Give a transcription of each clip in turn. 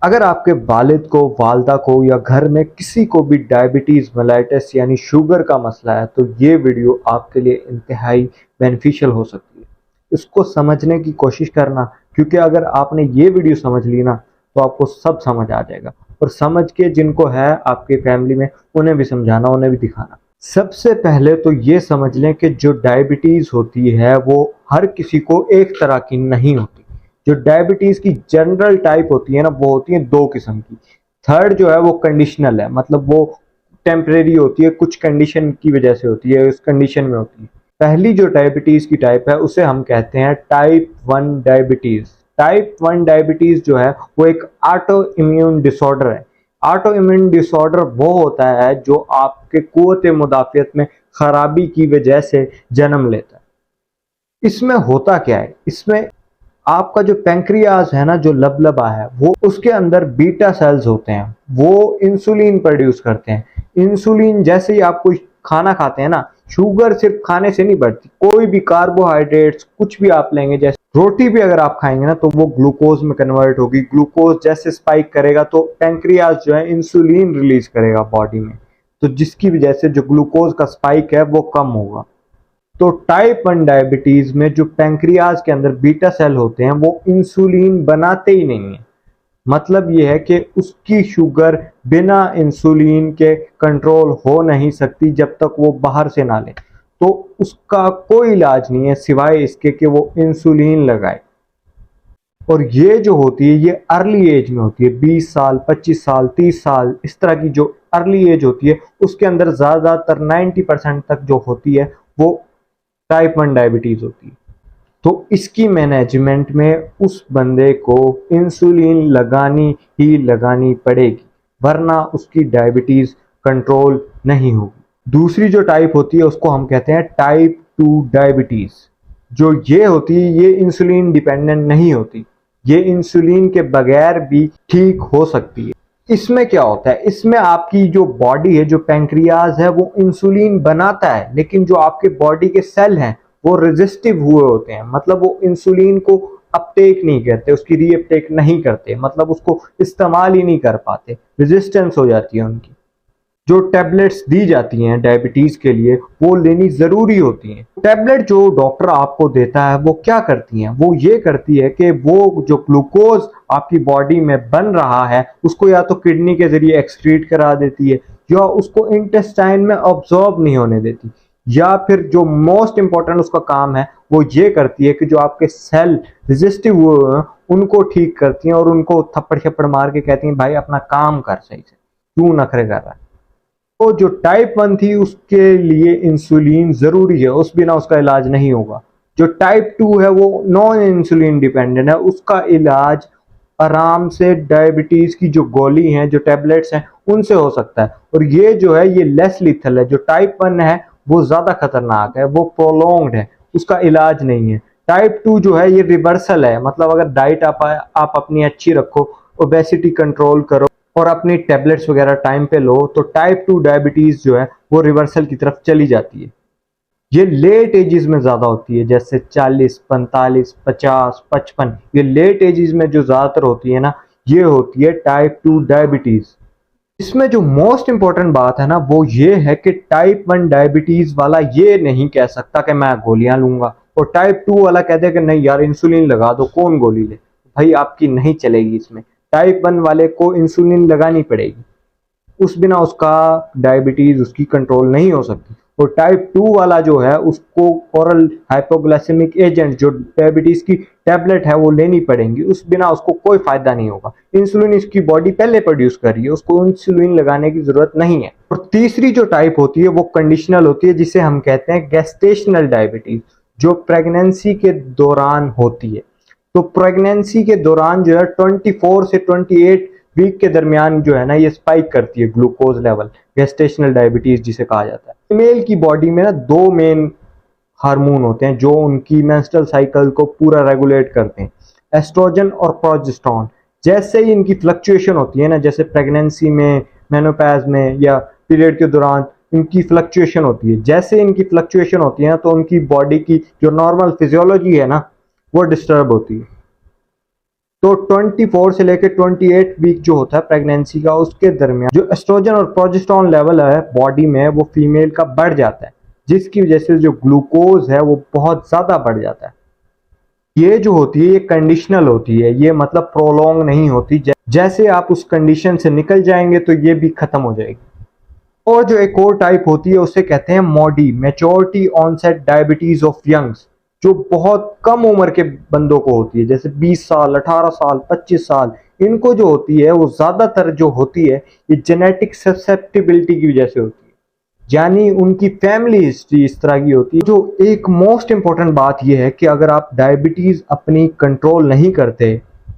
अगर आपके वालिद को, वालदा को या घर में किसी को भी डायबिटीज़ मेलाइटिस यानी शुगर का मसला है तो ये वीडियो आपके लिए इंतहाई बेनिफिशियल हो सकती है। इसको समझने की कोशिश करना, क्योंकि अगर आपने ये वीडियो समझ ली ना तो आपको सब समझ आ जाएगा, और समझ के जिनको है आपकी फैमिली में उन्हें भी समझाना, उन्हें भी दिखाना। सबसे पहले तो ये समझ लें कि जो डायबिटीज़ होती है वो हर किसी को एक तरह की नहीं होती। जो डायबिटीज़ की जनरल टाइप होती है ना, वो होती है दो किस्म की। थर्ड जो है वो कंडीशनल है, मतलब वो टेम्परेरी होती है, कुछ कंडीशन की वजह से होती है, उस कंडीशन में होती है। पहली जो डायबिटीज़ की टाइप है उसे हम कहते हैं टाइप 1 डायबिटीज़। टाइप 1 डायबिटीज़ जो है वो एक ऑटो इम्यून डिसऑर्डर है। ऑटो इम्यून डिसऑर्डर वो होता है जो आपके कुव्वत मुदाफ़ियत में खराबी की वजह से जन्म लेता है। इसमें होता क्या है, इसमें आपका जो पैंक्रियाज है ना, जो लबलबा है, वो उसके अंदर बीटा सेल्स होते हैं, वो इंसुलिन प्रोड्यूस करते हैं। इंसुलिन जैसे ही आप कोई खाना खाते हैं ना, शुगर सिर्फ खाने से नहीं बढ़ती, कोई भी कार्बोहाइड्रेट्स कुछ भी आप लेंगे, जैसे रोटी भी अगर आप खाएंगे ना तो वो ग्लूकोज में कन्वर्ट होगी। ग्लूकोज जैसे स्पाइक करेगा तो पैंक्रियाज जो है इंसुलिन रिलीज करेगा बॉडी में, तो जिसकी वजह से जो ग्लूकोज का स्पाइक है वो कम होगा। तो टाइप 1 डायबिटीज में जो पैंक्रियाज के अंदर बीटा सेल होते हैं वो इंसुलिन बनाते ही नहीं है। मतलब ये है कि उसकी शुगर बिना इंसुलिन के कंट्रोल हो नहीं सकती जब तक वो बाहर से ना ले। तो उसका कोई इलाज नहीं है सिवाय इसके कि वो इंसुलिन लगाए। और ये जो होती है ये अर्ली एज में होती है, 20 साल, 25 साल, 30 साल, इस तरह की जो अर्ली एज होती है उसके अंदर ज़्यादातर 90% तक जो होती है वो टाइप 1 डायबिटीज़ होती है। तो इसकी मैनेजमेंट में उस बंदे को इंसुलिन लगानी ही लगानी पड़ेगी, वरना उसकी डायबिटीज़ कंट्रोल नहीं होगी। दूसरी जो टाइप होती है उसको हम कहते हैं टाइप 2 डायबिटीज़। जो ये होती है ये इंसुलिन डिपेंडेंट नहीं होती, ये इंसुलिन के बगैर भी ठीक हो सकती है। इसमें क्या होता है, इसमें आपकी जो बॉडी है, जो पैंक्रियाज है, वो इंसुलिन बनाता है, लेकिन जो आपके बॉडी के सेल हैं वो रेजिस्टिव हुए होते हैं, मतलब वो इंसुलिन को अपटेक नहीं करते, उसकी रीअपटेक नहीं करते, मतलब उसको इस्तेमाल ही नहीं कर पाते, रेजिस्टेंस हो जाती है उनकी। जो टैबलेट्स दी जाती हैं डायबिटीज़ के लिए वो लेनी ज़रूरी होती हैं। टैबलेट जो डॉक्टर आपको देता है वो क्या करती हैं, वो ये करती है कि वो जो ग्लूकोज आपकी बॉडी में बन रहा है उसको या तो किडनी के ज़रिए एक्सक्रीट करा देती है, या उसको इंटेस्टाइन में ऑब्जॉर्ब नहीं होने देती, या फिर जो मोस्ट इंपॉर्टेंट उसका काम है वो ये करती है कि जो आपके सेल रेजिस्टिव हुए हैं उनको ठीक करती हैं, और उनको थप्पड़ छप्पड़ मार के कहती हैं भाई अपना काम कर सही से, क्यों नखरे कर रहा है। तो जो टाइप 1 थी उसके लिए इंसुलिन जरूरी है, उस बिना उसका इलाज नहीं होगा। जो टाइप 2 है वो नॉन इंसुलिन डिपेंडेंट है, उसका इलाज आराम से डायबिटीज की जो गोली हैं, जो टैबलेट्स हैं, उनसे हो सकता है। और ये जो है ये लेस लिथल है। जो टाइप 1 है वो ज्यादा खतरनाक है, वो प्रोलॉन्ग्ड है, उसका इलाज नहीं है। टाइप 2 जो है ये रिवर्सल है, मतलब अगर डाइट आप अपनी अच्छी रखो, ओबेसिटी कंट्रोल करो और अपनी टैबलेट्स वगैरह टाइम पे लो, तो टाइप 2 डायबिटीज जो है वो रिवर्सल की तरफ चली जाती है। ये लेट एजेस में ज्यादा होती है, जैसे 40, 45, 50, 55, ये लेट एजेस में जो ज्यादातर होती है ना, ये होती है टाइप 2 डायबिटीज। इसमें जो मोस्ट इंपॉर्टेंट बात है ना वो ये है कि टाइप 1 डायबिटीज वाला ये नहीं कह सकता कि मैं गोलियां लूंगा, और टाइप 2 वाला कहते हैं कि नहीं यार इंसुलिन लगा दो, कौन गोली ले। भाई आपकी नहीं चलेगी इसमें। टाइप 1 वाले को इंसुलिन लगानी पड़ेगी, उस बिना उसका डायबिटीज उसकी कंट्रोल नहीं हो सकती। और टाइप 2 वाला जो है उसको ओरल हाइपोग्लाइसेमिक एजेंट, जो डायबिटीज की टैबलेट है, वो लेनी पड़ेंगी, उस बिना उसको कोई फायदा नहीं होगा। इंसुलिन इसकी बॉडी पहले प्रोड्यूस कर रही है, उसको इंसुलिन लगाने की जरूरत नहीं है। और तीसरी जो टाइप होती है वो कंडीशनल होती है, जिसे हम कहते हैं गेस्टेशनल डायबिटीज, जो प्रेगनेंसी के दौरान होती है। तो प्रेगनेंसी के दौरान जो है 24 से 28 वीक के दरमियान जो है ना ये स्पाइक करती है ग्लूकोज लेवल, गेस्टेशनल डायबिटीज जिसे कहा जाता है। फीमेल की बॉडी में ना दो मेन हार्मोन होते हैं जो उनकी मेंस्ट्रुअल साइकिल को पूरा रेगुलेट करते हैं, एस्ट्रोजन और प्रोजेस्टेरोन। जैसे ही इनकी फ्लक्चुएशन होती है ना, जैसे प्रेगनेंसी में, मेनोपॉज में या पीरियड के दौरान इनकी फ्लक्चुएशन होती है, जैसे इनकी फ्लक्चुएशन होती है ना तो उनकी बॉडी की जो नॉर्मल फिजियोलॉजी है ना वो डिस्टर्ब होती है। तो 24 से लेकर 28 वीक जो होता है प्रेगनेंसी का, उसके दरमियान जो एस्ट्रोजन और प्रोजेस्टेरॉन लेवल है बॉडी में वो फीमेल का बढ़ जाता है, जिसकी वजह से जो ग्लूकोज है वो बहुत ज्यादा बढ़ जाता है। ये जो होती है ये कंडीशनल होती है, ये मतलब प्रोलॉन्ग नहीं होती। जैसे आप उस कंडीशन से निकल जाएंगे तो ये भी खत्म हो जाएगी। और जो एक और टाइप होती है उसे कहते हैं MODY, maturity onset diabetes of youngs, जो बहुत कम उम्र के बंदों को होती है, जैसे 20 साल, 18 साल, 25 साल। इनको जो होती है वो ज्यादातर जो होती है ये जेनेटिक ससेप्टिबिलिटी की वजह से होती है, यानी उनकी फैमिली हिस्ट्री इस तरह की होती है। जो एक मोस्ट इंपॉर्टेंट बात यह है कि अगर आप डायबिटीज अपनी कंट्रोल नहीं करते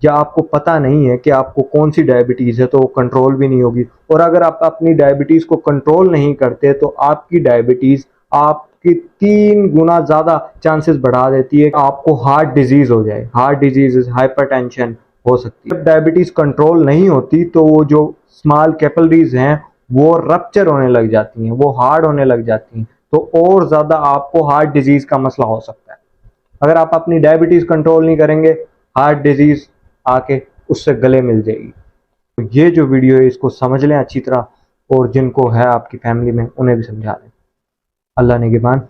या आपको पता नहीं है कि आपको कौन सी डायबिटीज है तो वो कंट्रोल भी नहीं होगी। और अगर आप अपनी डायबिटीज को कंट्रोल नहीं करते तो आपकी डायबिटीज आपकी 3 गुना ज्यादा चांसेस बढ़ा देती है आपको हार्ट डिजीज हो जाए। हार्ट डिजीज, हाइपरटेंशन हो सकती है। जब डायबिटीज कंट्रोल नहीं होती तो वो जो स्मॉल कैपिलरीज हैं वो रप्चर होने लग जाती हैं, वो हार्ड होने लग जाती हैं, तो और ज्यादा आपको हार्ट डिजीज का मसला हो सकता है। अगर आप अपनी डायबिटीज कंट्रोल नहीं करेंगे, हार्ट डिजीज आके उससे गले मिल जाएगी। तो ये जो वीडियो है इसको समझ लें अच्छी तरह, और जिनको है आपकी फैमिली में उन्हें भी समझा दें। अल्लाह निगहबान।